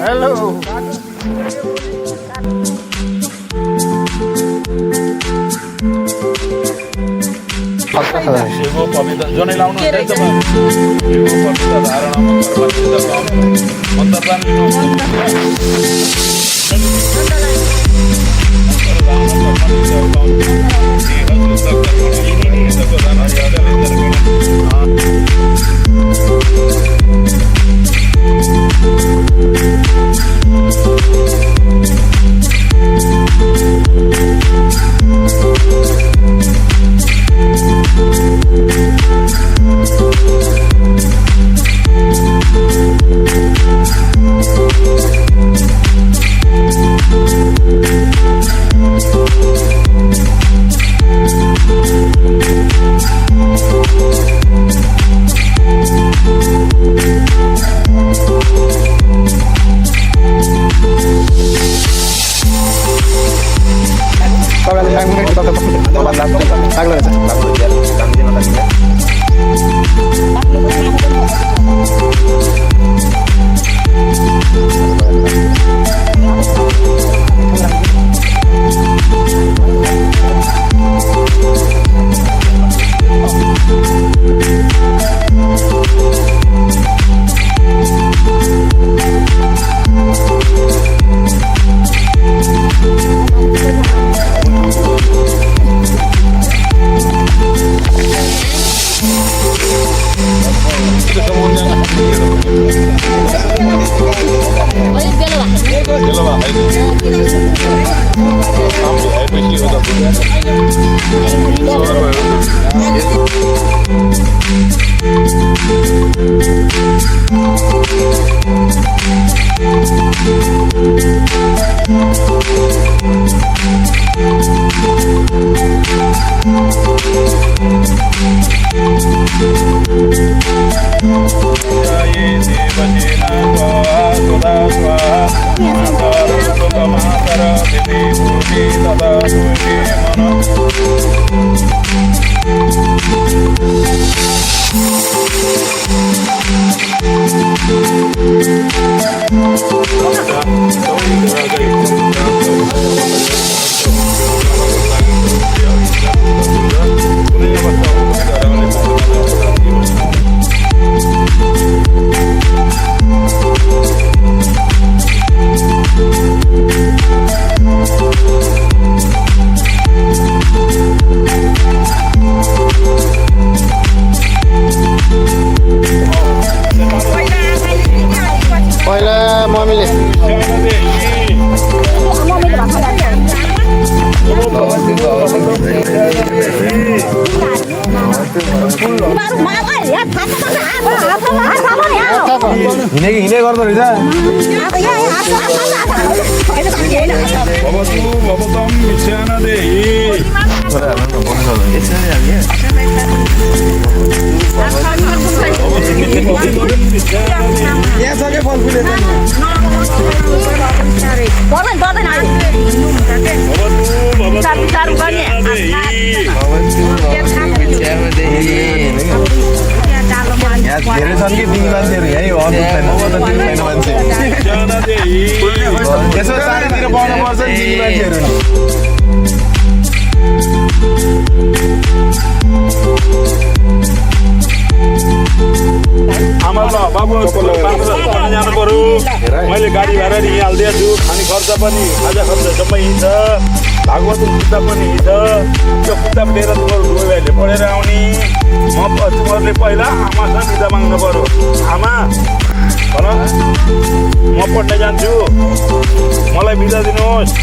Hello Shiv पवित्र जनै लाउनु हुन्छ शिव पवित्र धारणा मन्त्रदान हिँडे गर्दो रहेछ धेरै छन् कि तिमी मान्छेहरू यहीँ अर्को छैन मान्छे यसो चारैतिर पाउनु पर्छ नि तिमी मान्छेहरू आमा ल बाबुहरूको जानु पर्यो मैले गाडी भाडा नि हालिदिएको छु खाने खर्च पनि खाजा खर्च सबै छ भागवत किताब पनि छ त्यो किताब लिएर तिमीहरू भाइले पढेर आउने तिमीहरूले पहिला आमासँग बिदा माग्नु पर्यो आमा भन म पढ्न जान्छु मलाई बिदा दिनुहोस्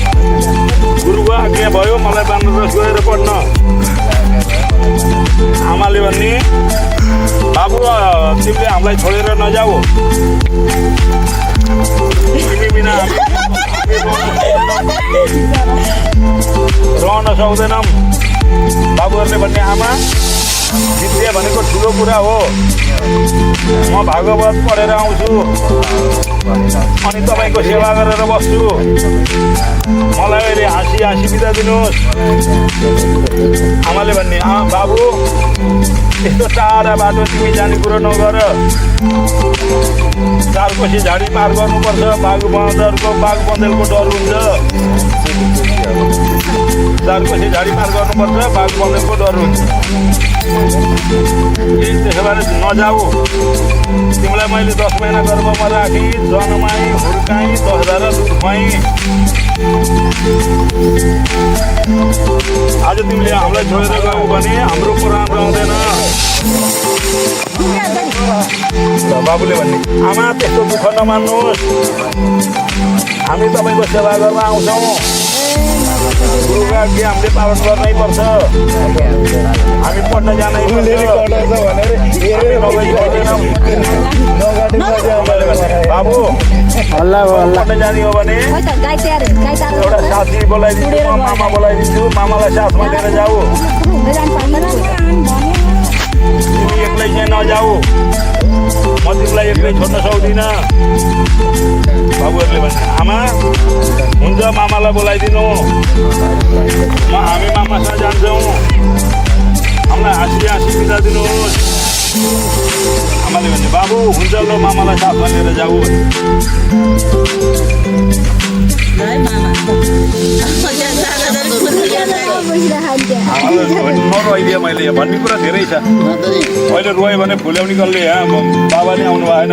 गुरुको आज्ञा भयो मलाई बाङ्लादेश गएर पढ्न आमाले भन्ने बाबु तिमीले हामीलाई छोडेर नजाऊ तिमी बिना रहन सक्दैनौँ बाबुहरूले भन्ने आमा विद्या भनेको ठुलो कुरा हो। म भागवत पढेर आउँछु अनि तपाईँको सेवा गरेर बस्छु। मलाई अहिले हाँसी हाँसी बिदा दिनुहोस्। आमाले भन्ने बाबु यस्तो टाढा बाटो तिमी जाने कुरो नगर। 4 कोसी झाडी पार गर्नुपर्छ। बाघ बँदेलको डर हुन्छ। 4 कोसी झाडी पार गर्नुपर्छ। बाघ बँदेलको डर हुन्छ। त्यसो भएर नजाऊ। तिमीलाई मैले 10 महिना गर्भमा राखी जन्माई हुर्काई 10 धारा दुध खुवाई। आज तिमीले हामीलाई छोडेर गयौ भने हाम्रो पुराण रहँदैन। बाबुले भन्ने आमा त्यस्तो दुःख नमान्नुहोस्। हामी तपाईँको सेवा गर्न आउँछौँ। गुरुको आज्ञा हामीले पालन गर्नै पर्छ। हामी पढ्न जानै पर्छ। बाबु पढ्न जाने हो भने एउटा साथी बोलाइदिन्छु। मामा बोलाइदिन्छु। मामालाई साथमा लिएर जाऊ। तिमी एक्लै चाहिँ नजाऊ। म तिमीलाई एक्लै छोड्न सक्दिनँ। बाबुहरूले भने आमा हुन्छ मामालाई बोलाइदिनु। हामी मामासँग जान्छौँ। हामीलाई हाँसी हाँसी बिदा दिनुहोस्। आमाले भने बाबु हुन्छ ल मामालाई साथमा लिएर जाऊ। नरोइदिएँ मैले भन्ने कुरा धेरै छ। अहिले रोएँ भने फुल्याउने कसले बाबा नै आउनु भएन।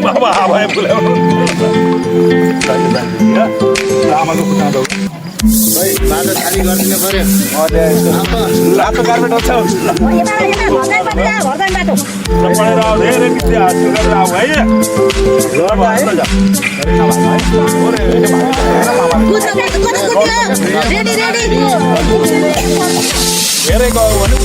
बाबा आमाले फुल्याउनु आमाको खुट्टा दौ बाटो खाली गरिदिनु पर्यो। लातो कार्पेट छ पढेर आऊ। धेरै विद्या हासिल गरेर आऊ है। धेरै गयो भने